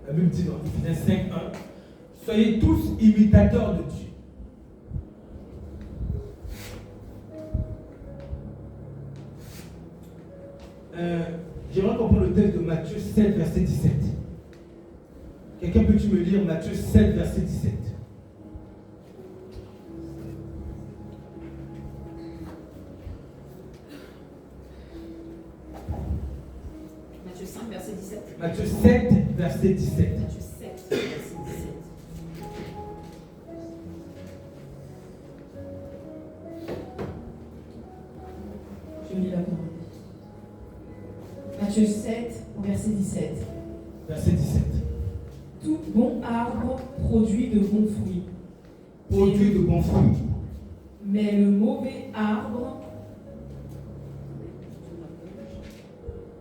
La Bible dit dans Ephésiens 5:1, soyez tous imitateurs de Dieu. J'aimerais comprendre le texte de Matthieu 7, verset 17. Quelqu'un peut-tu me lire Matthieu 7, verset 17? Matthieu 5, verset 17. Matthieu 7, verset 17. Matthieu 7, verset 17. Je lis la parole. Matthieu 7, au verset 17. Verset 17. Tout bon arbre produit de bons fruits. Produit de bons fruits. Mais le mauvais arbre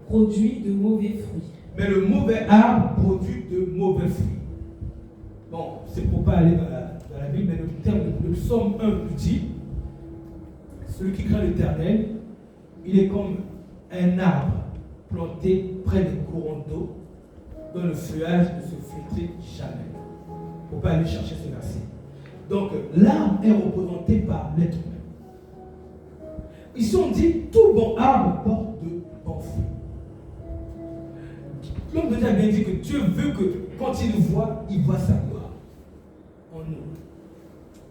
produit de mauvais fruits. Mais le mauvais arbre produit de mauvais fruits. Bon, c'est pour pas aller dans la Bible, mais le terme de Psaume 1 nous dit, celui qui craint l'Éternel, il est comme un arbre planté près des courants d'eau, dont le feuillage ne se flétrit jamais. Il ne faut pas aller chercher ce verset. Donc, l'arbre est représenté par l'être humain. Ici, on dit, tout bon arbre porte de bons fruits. L'homme de Dieu a bien dit que Dieu veut que, quand il nous voit, il voit sa gloire en nous.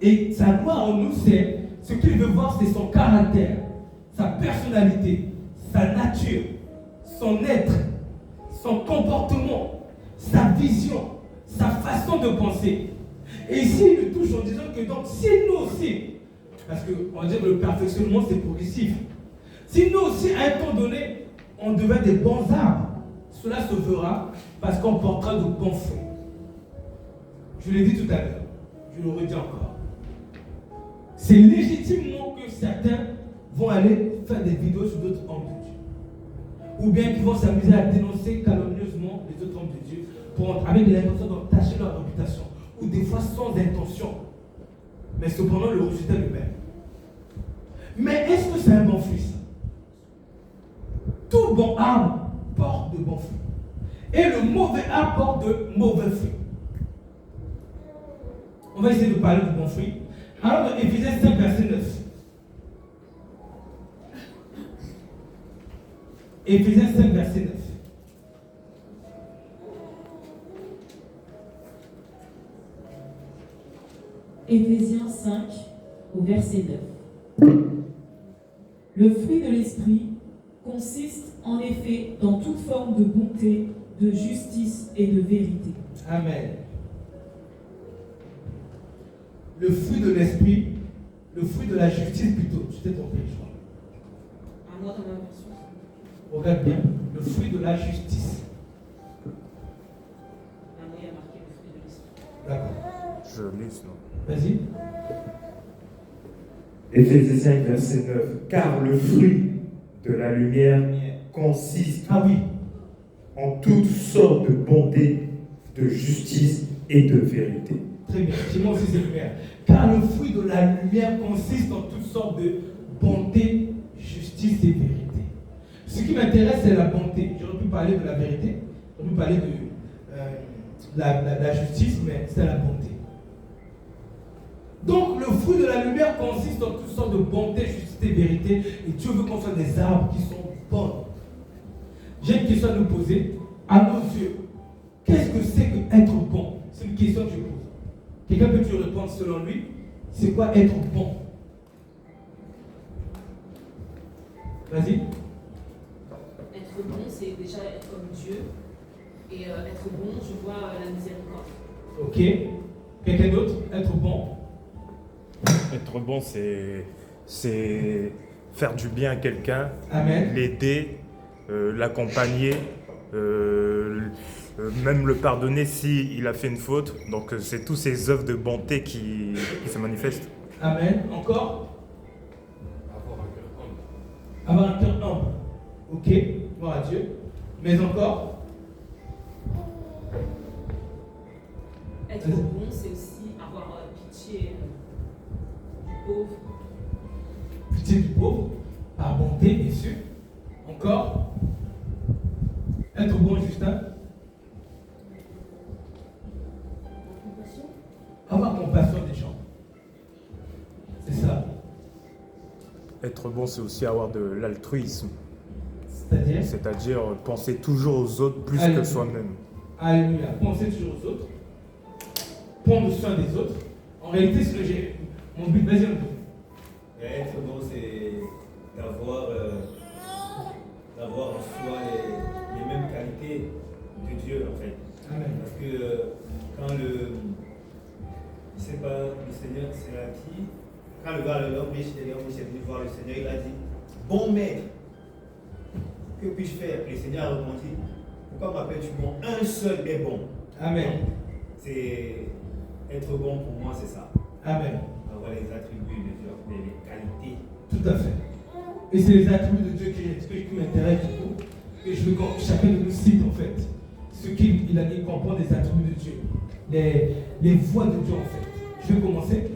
Et sa gloire en nous, c'est ce qu'il veut voir, c'est son caractère, sa personnalité, sa nature, son être, son comportement, sa vision, sa façon de penser. Et ici, il nous touche en disant que donc, si nous aussi, parce qu'on va dire que le perfectionnement c'est progressif, si nous aussi, à un temps donné, on devient des bons arbres, cela se fera parce qu'on portera de bons fruits. Je l'ai dit tout à l'heure, je le redis encore. C'est légitimement que certains vont aller faire des vidéos sur d'autres hommes de Dieu. Ou bien qu'ils vont s'amuser à dénoncer calomnieusement les autres hommes de Dieu avec l'intention d'entacher leur réputation. Ou des fois sans intention. Mais cependant, le résultat est le même. Mais est-ce que c'est un bon fruit, ça? Tout bon arbre porte de bons fruits. Et le mauvais arbre porte de mauvais fruits. On va essayer de parler de bons fruits. Alors, dans Ephésiens 5, verset 9. Ephésiens 5, verset 9. Éphésiens 5, au verset 9. Le fruit de l'esprit consiste en effet dans toute forme de bonté, de justice et de vérité. Amen. Le fruit de l'esprit, le fruit de la justice plutôt. Tu t'es trompé, je crois. À moi dans ma version. Regarde bien. Le fruit de la justice. À moi, il y a marqué le fruit de l'esprit. D'accord. Je lis, non. Vas-y. Éphésiens 5, verset 9. Car le fruit de la lumière consiste Ah oui. en toutes sortes de bonté, de justice et de vérité. Très bien. Dis-moi aussi c'est lumière. Car le fruit de la lumière consiste en toutes sortes de bonté, justice et vérité. Ce qui m'intéresse, c'est la bonté. J'aurais pu parler de la vérité, j'aurais pu parler de la justice, mais c'est la bonté. Donc, le fruit de la lumière consiste en toutes sortes de bonté, justice et vérité. Et Dieu veut qu'on soit des arbres qui sont bons. J'ai une question à nous poser. À nos yeux, qu'est-ce que c'est que être bon? C'est une question que je pose. Quelqu'un peut-tu répondre selon lui? C'est quoi être bon? Vas-y. Être bon, c'est déjà être comme Dieu. Et être bon, je vois la miséricorde. Ok. Quelqu'un d'autre? Être bon? Être bon, c'est faire du bien à quelqu'un, Amen. l'aider, l'accompagner, même le pardonner s'il a fait une faute. Donc c'est tous ces œuvres de bonté qui se manifestent. Amen. Encore? Avoir un cœur humble. Ok. Gloire à Dieu. Mais encore? Être bon, c'est aussi avoir pitié du pauvre. Pitié du pauvre. Par bonté, bien sûr. Encore? Être bon, Justin? Être bon, c'est aussi avoir de l'altruisme. C'est-à-dire, C'est-à-dire penser toujours aux autres plus Alléluia. que soi-même. alléluia, penser toujours aux autres, prendre soin des autres. En réalité, c'est ce que j'ai. Mon but, vas-y un peu. Et être bon, c'est d'avoir en soi les mêmes qualités de Dieu, en fait. Amen. Parce que quand je sais pas, le Seigneur, c'est là qui, quand l'homme riche est venu voir le Seigneur, il a dit, bon maître, que puis-je faire? Et le Seigneur a répondu, pourquoi m'appelles-tu bon? Un seul est bon. Amen. C'est être bon pour moi, c'est ça. Amen. Avoir les attributs de Dieu, les qualités. Tout à fait. Et c'est les attributs de Dieu qui m'intéressent beaucoup. Et je veux que chacun de nous cite en fait ce qu'il a dit comprend des attributs de Dieu. Les voies de Dieu en fait. Je vais commencer.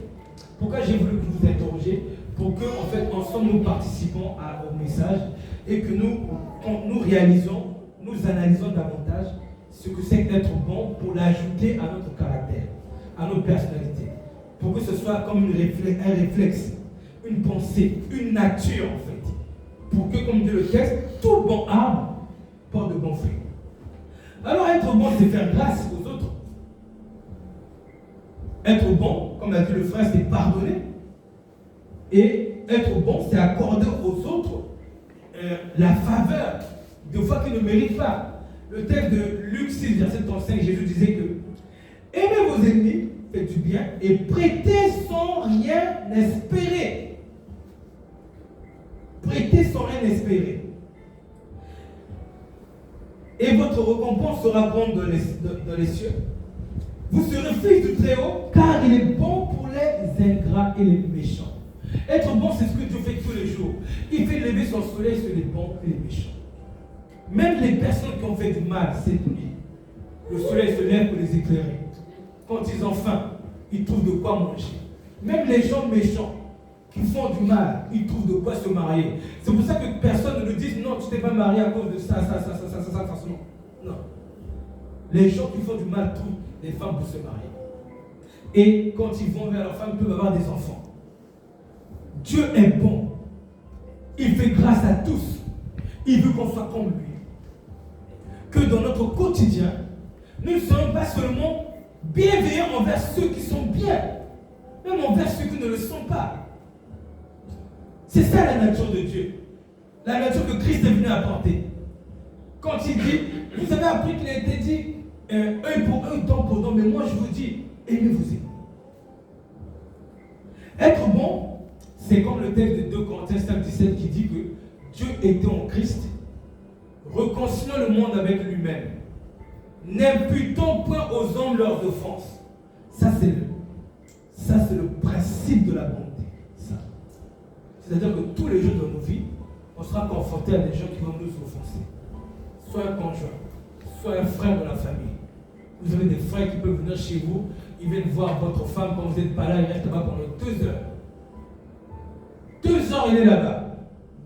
Pourquoi j'ai voulu vous interroger? Pour que en fait ensemble nous participons au message et que quand nous réalisons, nous analysons davantage ce que c'est qu'être bon pour l'ajouter à notre caractère, à notre personnalité. Pour que ce soit comme un réflexe, une pensée, une nature en fait. Pour que, comme dit le texte, tout bon arbre porte de bons fruits. Alors être bon, c'est faire grâce aux autres. Être bon, comme l'a dit le frère, c'est pardonner. Et être bon, c'est accorder aux autres la faveur de fois qu'ils ne méritent pas. Le texte de Luc 6, verset 35, Jésus disait que aimez vos ennemis, faites du bien et prêtez sans rien espérer. Prêtez sans rien espérer. Et votre récompense sera grande dans les cieux. Vous serez fils du Très-Haut, car il est bon pour les ingrats et les méchants. Être bon, c'est ce que Dieu fait tous les jours. Il fait lever son soleil sur les bons et les méchants. Même les personnes qui ont fait du mal cette nuit, le soleil se lève pour les éclairer. Quand ils ont faim, ils trouvent de quoi manger. Même les gens méchants qui font du mal, ils trouvent de quoi se marier. C'est pour ça que personne ne nous dise non, tu t'es pas marié à cause de ça. Non. Les gens qui font du mal trouvent des femmes pour se marier. Et quand ils vont vers leur femme, ils peuvent avoir des enfants. Dieu est bon. Il fait grâce à tous. Il veut qu'on soit comme lui. Que dans notre quotidien, nous ne soyons pas seulement bienveillants envers ceux qui sont bien, même envers ceux qui ne le sont pas. C'est ça la nature de Dieu. La nature que Christ est venu apporter. Quand il dit, vous avez appris qu'il a été dit, œil pour œil, dent pour dent, mais moi je vous dis, aimez vos ennemis. Être bon, c'est comme le texte de 2 Corinthiens 5, 17 qui dit que Dieu était en Christ, réconciliant le monde avec lui-même, n'imputant point aux hommes leurs offenses. Ça c'est le principe de la bonté. Ça. C'est-à-dire que tous les jours de nos vies, on sera confronté à des gens qui vont nous offenser. Soit un conjoint, soit un frère de la famille. Vous avez des frères qui peuvent venir chez vous, ils viennent voir votre femme quand vous n'êtes pas là, il reste là-bas pendant 2 heures. 2 heures, il est là-bas.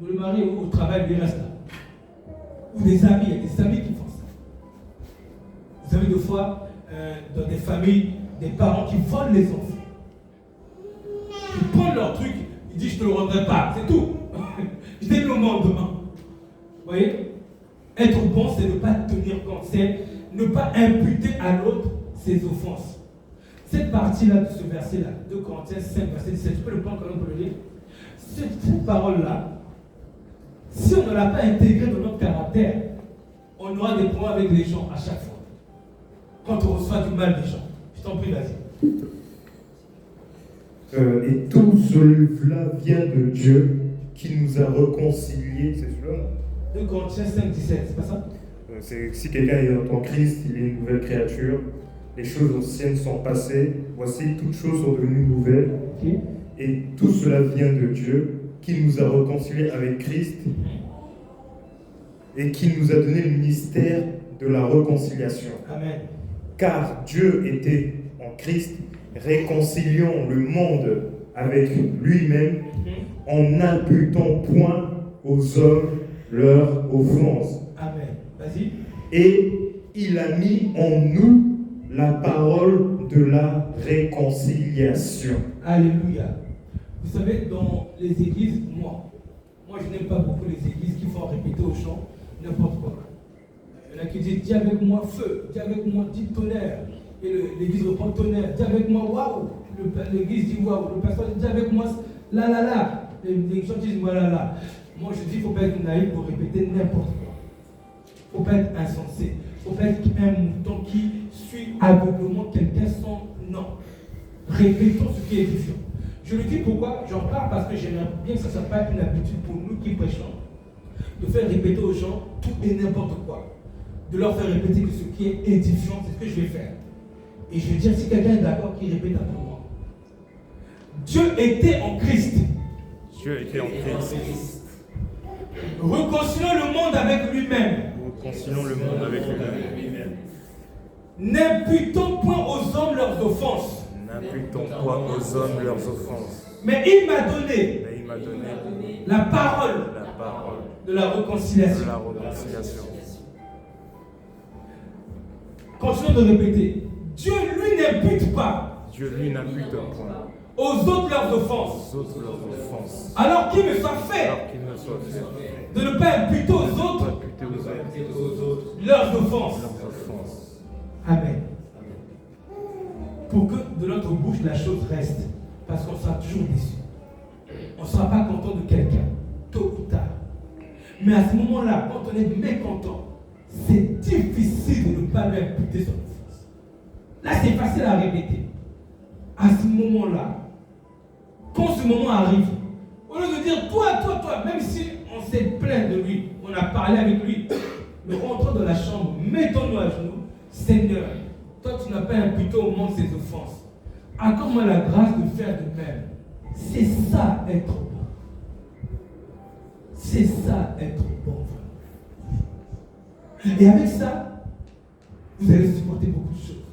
Le mari au travail, il reste là. Ou des amis, il y a des amis qui font ça. Vous avez des fois, dans des familles, des parents qui volent les enfants. Ils prennent leur truc, ils disent je ne te le rendrai pas, c'est tout. Je t'ai mis au monde demain. Vous voyez? Être bon, c'est ne pas tenir compte, c'est ne pas imputer à l'autre ses offenses. Cette partie-là de ce verset-là, 2 Corinthiens 5, verset 17, tu peux le prendre quand on peut le lire. Cette parole-là, si on ne l'a pas intégrée dans notre caractère, on aura des problèmes avec les gens à chaque fois. Quand on reçoit du mal des gens. Je t'en prie, vas-y. Et tout cela vient de Dieu qui nous a réconciliés. C'est cela, non? 2 Corinthiens 5, 17, c'est pas ça? C'est si quelqu'un est en Christ, il est une nouvelle créature. Les choses anciennes sont passées. Voici, toutes choses sont devenues nouvelles. Okay. Et tout cela vient de Dieu qui nous a réconciliés avec Christ et qui nous a donné le ministère de la réconciliation. Amen. Car Dieu était en Christ, réconciliant le monde avec lui-même en n'imputant point aux hommes leurs offenses. Amen. Vas-y. Et il a mis en nous la parole de la réconciliation. Alléluia. Vous savez, dans les églises, moi je n'aime pas beaucoup les églises qui font répéter aux gens n'importe quoi. Il y en a qui disent, dis avec moi feu, dis avec moi dis tonnerre. Et l'église reprend tonnerre, dis avec moi waouh. L'église dit waouh, le pasteur dit avec moi là. Les gens disent voilà là. Moi je dis, il ne faut pas être naïf pour répéter n'importe quoi. Il ne faut pas être insensé. Il ne faut pas être un mouton qui suit aveuglément quelqu'un sans non. Répétons ce qui est édifiant. Je le dis pourquoi j'en parle parce que j'aimerais bien que ça ne soit pas une habitude pour nous qui prêchons de faire répéter aux gens tout et n'importe quoi. De leur faire répéter que ce qui est édifiant, c'est ce que je vais faire. Et je vais dire, si quelqu'un est d'accord, qu'il répète après moi. Dieu était en Christ. Dieu était en Christ. Réconciliant le monde avec lui-même. Réconciliant le monde avec lui-même. N'imputant point aux hommes leurs offenses. N'imputant point aux hommes leurs offenses. Mais il m'a donné la parole de la réconciliation. Continuons de répéter. Dieu, lui, n'impute pas. Dieu, lui, n'impute point aux autres leurs offenses. Alors qu'il me soit fait de ne pas imputer aux autres leurs offenses. Amen. Pour que de notre bouche la chose reste. Parce qu'on sera toujours déçu. On ne sera pas content de quelqu'un, tôt ou tard. Mais à ce moment-là, quand on est mécontent, c'est difficile de ne pas lui imputer son offense. Là, c'est facile à répéter. À ce moment-là, quand ce moment arrive, au lieu de dire toi, même si on s'est plaint de lui, on a parlé avec lui, mais rentrons dans la chambre, mettons-nous à genoux, Seigneur, toi tu n'as pas imputé au monde ses offenses. Accorde-moi la grâce de faire de même. C'est ça être bon. C'est ça être bon. Et avec ça, vous allez supporter beaucoup de choses.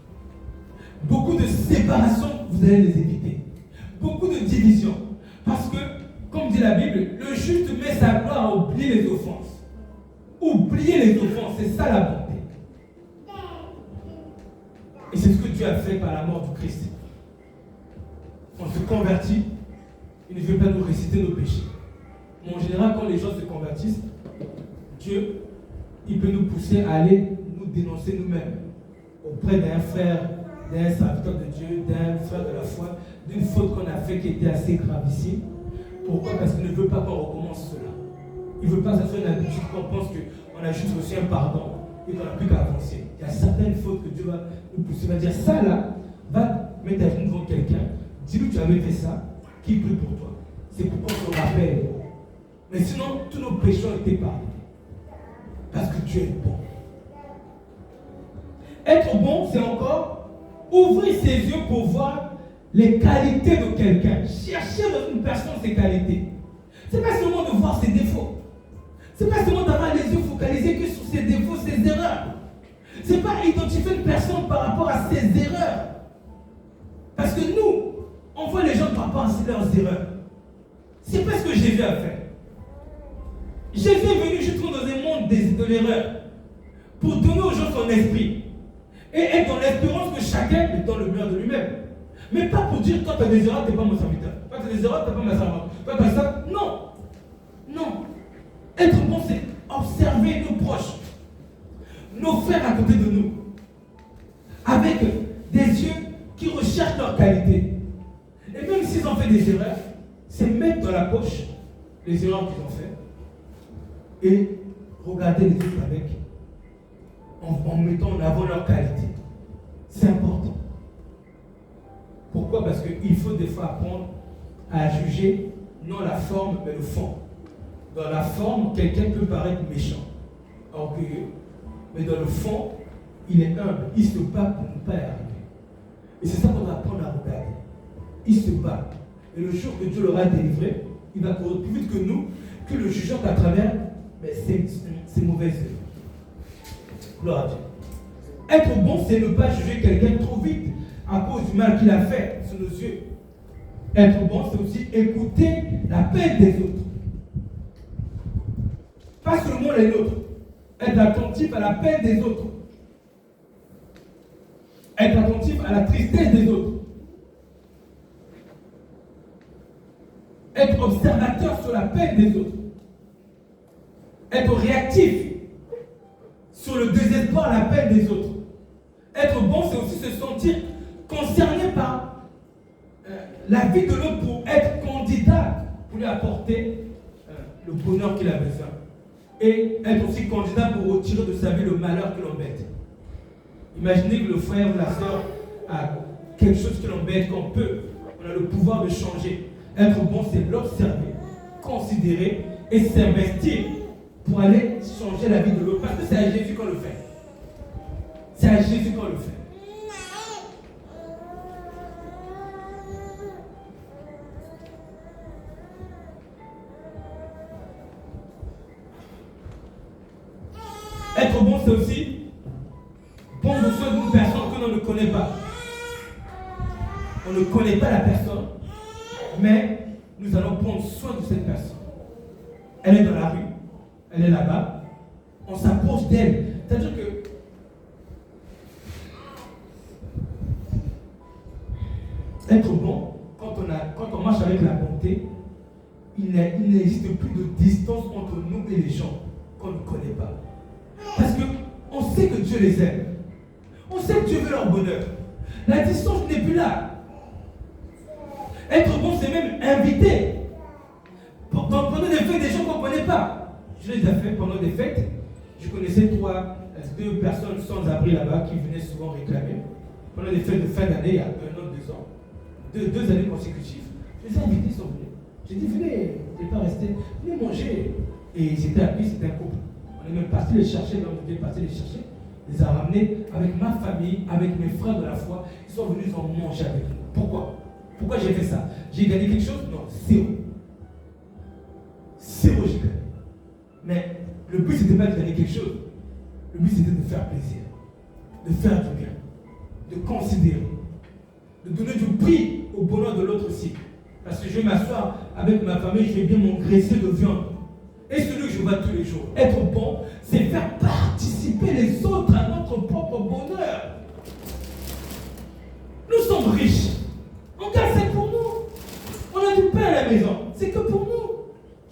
Beaucoup de séparations, vous allez les éviter. Beaucoup de divisions. Parce que, comme dit la Bible, le juste met sa gloire à oublier les offenses. Oublier les offenses, c'est ça la bonté. Et c'est ce que Dieu a fait par la mort du Christ. On se convertit, il ne veut pas nous réciter nos péchés. Mais en général, quand les gens se convertissent, Dieu, il peut nous pousser à aller nous dénoncer nous-mêmes auprès d'un frère, d'un serviteur de Dieu, d'un frère de la foi, d'une faute qu'on a fait qui était assez gravissime. Pourquoi? Parce qu'il ne veut pas qu'on recommence cela. Il ne veut pas que ça soit une habitude qu'on pense qu'on a juste reçu un pardon et qu'on n'a plus qu'à avancer. Il y a certaines fautes que Dieu va nous pousser. Il va dire ça là, va mettre à genoux devant quelqu'un, dis-lui que tu avais fait ça, qui prie pour toi. C'est pour qu'on te rappelle. Mais sinon, tous nos péchés ont été pardonnés. Parce que Dieu est bon. Être bon, c'est encore ouvrir ses yeux pour voir les qualités de quelqu'un. Chercher dans une personne ses qualités. Ce n'est pas seulement de voir ses défauts. Ce n'est pas seulement d'avoir les yeux focalisés que sur ses défauts, ses erreurs. Ce n'est pas identifier une personne par rapport à ses erreurs. Parce que nous, on voit les gens par rapport à leurs erreurs. Ce n'est pas ce que Jésus a fait. Jésus est venu justement dans un monde de l'erreur pour donner aux gens son esprit et être dans l'espérance que chacun est dans le meilleur de lui-même. Mais pas pour dire quand tu as des erreurs, tu n'es pas mon serviteur. Quand tu as des erreurs, tu n'es pas ma servante. Quand tu as ça, non. Non. Être bon, c'est observer nos proches, nos frères à côté de nous, avec des yeux qui recherchent leur qualité. Et même s'ils ont fait des erreurs, c'est mettre dans la poche les erreurs qu'ils ont fait et regarder les autres avec, en mettant en avant leur qualité. C'est important. Pourquoi? Parce qu'il faut des fois apprendre à juger non la forme mais le fond. Dans la forme, quelqu'un peut paraître méchant, orgueilleux, mais dans le fond, il est humble, il se bat pour ne pas y arriver. Et c'est ça qu'on doit apprendre à regarder. Il se bat. Et le jour que Dieu l'aura délivré, il va courir plus vite que nous, que le jugeant à travers ses mauvaises œuvres. Gloire à Dieu. Être bon, c'est ne pas juger quelqu'un trop vite à cause du mal qu'il a fait sous nos yeux. Être bon, c'est aussi écouter la peine des autres. Pas seulement les nôtres. Être attentif à la peine des autres. Être attentif à la tristesse des autres. Être observateur sur la peine des autres. Être réactif sur le désespoir, la peine des autres. Être bon, c'est aussi se sentir concerné par la vie de l'autre pour être candidat, pour lui apporter le bonheur qu'il a besoin. Et être aussi candidat pour retirer de sa vie le malheur qui l'embête. Imaginez que le frère ou la sœur a quelque chose qui l'embête, qu'on peut. On a le pouvoir de changer. Être bon, c'est l'observer, considérer et s'investir pour aller changer la vie de l'autre. Parce que c'est à Jésus qu'on le fait. C'est à Jésus qu'on le fait. Être bon, c'est aussi prendre soin d'une personne que l'on ne connaît pas. On ne connaît pas la personne, mais nous allons prendre soin de cette personne. Elle est dans la rue, elle est là-bas, on s'approche d'elle. C'est-à-dire que être bon, quand on marche avec la bonté, il n'existe plus de distance entre nous et les gens qu'on ne connaît pas. Parce qu'on sait que Dieu les aime. On sait que Dieu veut leur bonheur. La distance n'est plus là. Être bon, c'est même inviter. Pendant des fêtes, des gens qu'on ne connaît pas. Je les ai fait pendant des fêtes. Je connaissais deux personnes sans abri là-bas qui venaient souvent réclamer. Pendant des fêtes de fin d'année, il y a 1 an, 2 ans. Deux années consécutives. Je les ai invités, ils sont venus. J'ai dit, venez, n'êtes pas restés, venez manger. Et ils étaient habillés, c'était un couple. On est même parti les chercher, donc on est parti les chercher. On les a ramenés avec ma famille, avec mes frères de la foi. Ils sont venus, ils ont mangé avec nous. Pourquoi j'ai fait ça? J'ai gagné quelque chose? Non, zéro. Zéro, j'ai gagné. Mais le but, c'était pas de gagner quelque chose. Le but, c'était de faire plaisir, de faire du bien, de considérer, de donner du prix au bonheur de l'autre aussi. Parce que je vais m'asseoir avec ma famille, je vais bien m'engraisser de viande. Et celui que je vois tous les jours. Être bon, c'est faire participer les autres à notre propre bonheur. Nous sommes riches. Regarde, c'est pour nous. On a du pain à la maison. C'est que pour nous.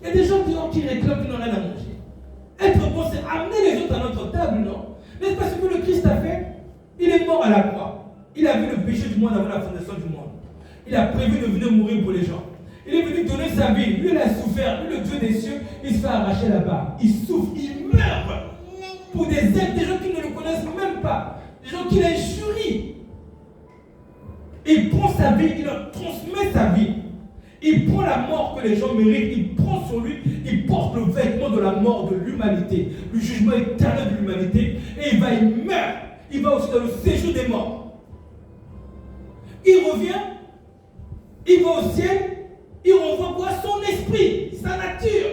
Il y a des gens qui réclament qu'ils n'ont rien à manger. Être bon, c'est amener les autres à notre table, non? N'est-ce pas ce que le Christ a fait? Il est mort à la croix. Il a vu le péché du monde avant la fondation du monde. Il a prévu de venir mourir pour les gens. Il est venu donner sa vie. Lui, il a souffert. Lui, le Dieu des cieux, il se fait arracher la barbe. Il souffre, il meurt pour des êtres, des gens qui ne le connaissent même pas. Des gens qui l'injurient. Il prend sa vie, il leur transmet sa vie. Il prend la mort que les gens méritent, il prend sur lui, il porte le vêtement de la mort de l'humanité, le jugement éternel de l'humanité, et il meurt. Il va aussi dans le séjour des morts. Il revient, il va au ciel, il renvoie quoi? Son esprit, sa nature.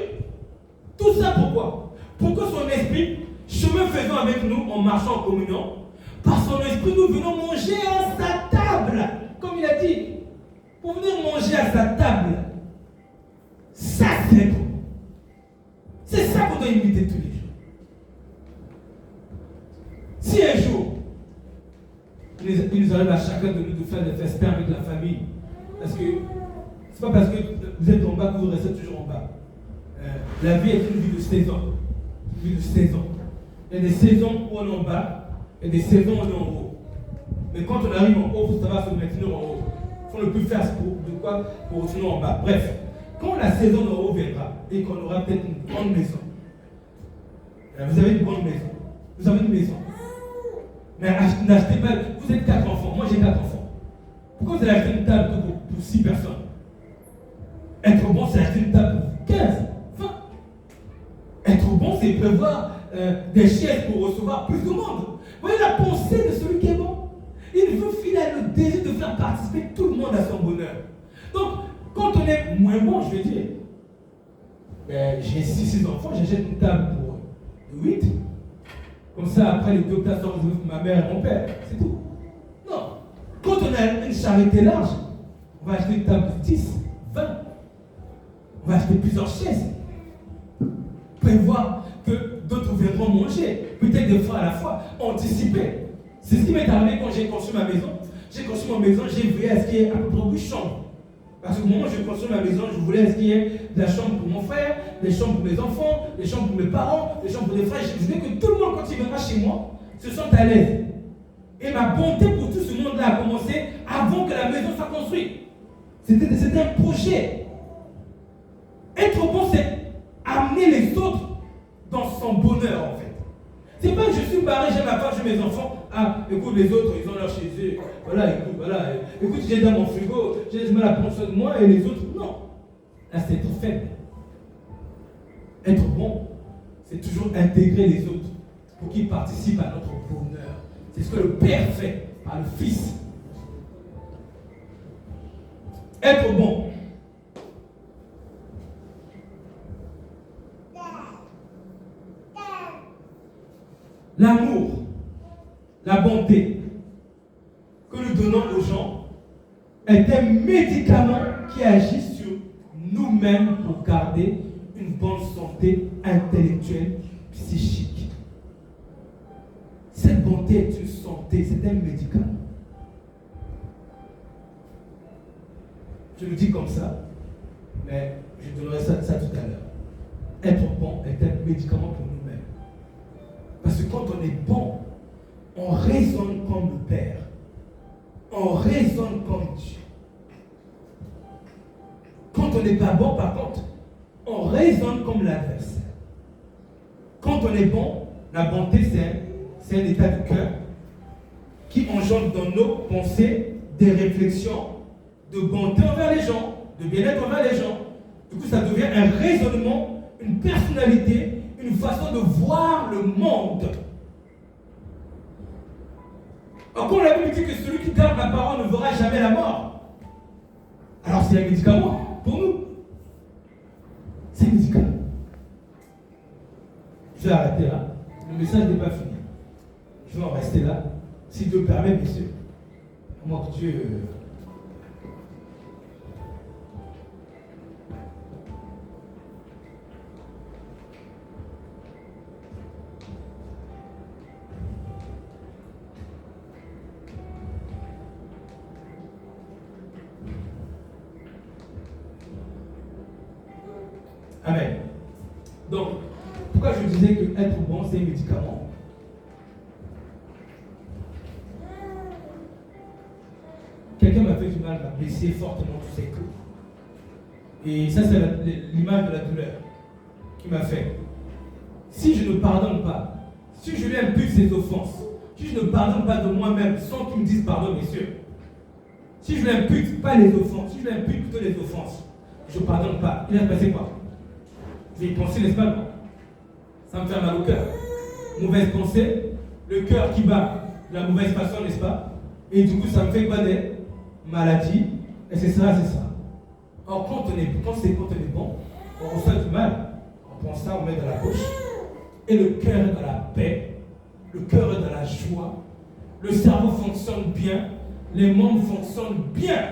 Tout ça pourquoi? Pour que son esprit, chemin faisant avec nous, en marchant en communion, par son esprit, nous venons manger à sa table. Comme il a dit, pour venir manger à sa table. Ça, c'est bon. C'est ça qu'on doit imiter tous les jours. Si un jour, il nous arrive à chacun de nous de faire des festins avec la famille, parce que c'est pas parce que vous êtes en bas que vous restez toujours en bas. La vie est une vie de saison. Une vie de saison. Il y a des saisons où on est en bas, et des saisons où on est en haut. Mais quand on arrive en haut, ça va se maintenir en haut. Il faut ne plus faire pour retourner en bas. Bref, quand la saison d'en haut viendra et qu'on aura peut-être une grande maison, vous avez une grande maison, vous avez une maison, mais n'achetez pas, vous êtes 4 enfants, moi j'ai 4 enfants. Pourquoi vous allez acheter une table pour 6 personnes? Être bon, c'est acheter une table pour 15, 20. Être bon, c'est prévoir des chaises pour recevoir plus de monde. Vous voyez la pensée de celui qui est bon? Il a le désir de faire participer tout le monde à son bonheur. Donc, quand on est moins bon, je vais dire, j'ai 6 enfants, j'achète une table pour 8. Comme ça, après les 2 classes, ma mère et mon père, c'est tout. Non. Quand on a une charité large, on va acheter une table de 10, 20. On va acheter plusieurs chaises. Prévoir que d'autres viendront manger, peut-être des fois à la fois, anticiper. C'est ce qui m'est arrivé quand j'ai construit ma maison. J'ai construit ma maison, j'ai veillé à ce qu'il y ait à peu près 8 chambres. Parce qu'au moment où je construis ma maison, je voulais qu'il y ait de la chambre pour mon frère, des chambres pour mes enfants, des chambres pour mes parents, des chambres pour les frères. Je voulais que tout le monde, quand il viendra chez moi, se sente à l'aise. Et ma bonté pour tout ce monde-là a commencé avant que la maison soit construite. C'était un projet. Être bon, c'est amener les autres dans son bonheur, en fait. C'est pas que je suis barré, j'ai ma femme, j'ai mes enfants. Ah, écoute, les autres, ils ont leur chez eux. Voilà. Écoute, j'ai dans mon frigo, j'ai mal à prendre soin de moi et les autres, non. Là, c'est être faible. Être bon, c'est toujours intégrer les autres pour qu'ils participent à notre bonheur. C'est ce que le Père fait par le Fils. Être bon. L'amour, la bonté que nous donnons aux gens est un médicament qui agit sur nous-mêmes pour garder une bonne santé intellectuelle, psychique. Cette bonté est une santé, c'est un médicament. Je le dis comme ça, mais je donnerai ça tout à l'heure. Être bon est un médicament pour nous-mêmes. Parce que quand on est bon, on raisonne comme le Père. On raisonne comme Dieu. Quand on n'est pas bon, par contre, on raisonne comme l'adversaire. Quand on est bon, la bonté, c'est un état de cœur qui engendre dans nos pensées des réflexions de bonté envers les gens, de bien-être envers les gens. Du coup, ça devient un raisonnement, une personnalité, une façon de voir le monde. Encore la Bible dit que celui qui garde ma parole ne verra jamais la mort. Alors c'est un médicament pour nous. C'est un médicament. Je vais arrêter là. Le message n'est pas fini. Je vais en rester là. Si Dieu permet, bien sûr. Moi que Dieu... Amen. Donc, pourquoi je disais que être bon, c'est un médicament? Quelqu'un m'a fait du mal, m'a blessé fortement, tu sais que. Et ça, c'est l'image de la douleur qui m'a fait. Si je ne pardonne pas, si je lui impute ses offenses, si je ne pardonne pas de moi-même sans qu'il me dise pardon, messieurs, si je ne lui impute pas les offenses, si je lui impute plutôt les offenses, je ne pardonne pas, il va se passer quoi? Je vais y penser, n'est-ce pas? Ça me fait mal au cœur. Mauvaise pensée, le cœur qui bat de la mauvaise façon, n'est-ce pas? Et du coup, ça me fait quoi des maladies, et c'est ça. Or, quand on est bon, on ressent du mal. On prend ça, on met dans la bouche, et le cœur est dans la paix, le cœur est dans la joie, le cerveau fonctionne bien, les membres fonctionnent bien.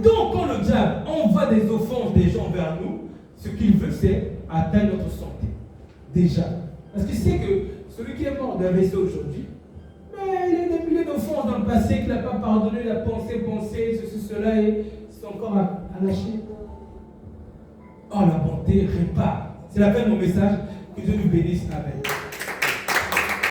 Donc, quand le diable envoie des offenses des gens vers nous, ce qu'il veut, c'est atteindre notre santé. Déjà. Parce qu'il sait que celui qui est mort d'AVC aujourd'hui, mais il a des milliers d'offenses dans le passé qu'il n'a pas pardonné, il a pensé, ceci, cela, et c'est encore à lâcher. Oh, la bonté répare. C'est la fin de mon message. Que Dieu nous bénisse. Amen.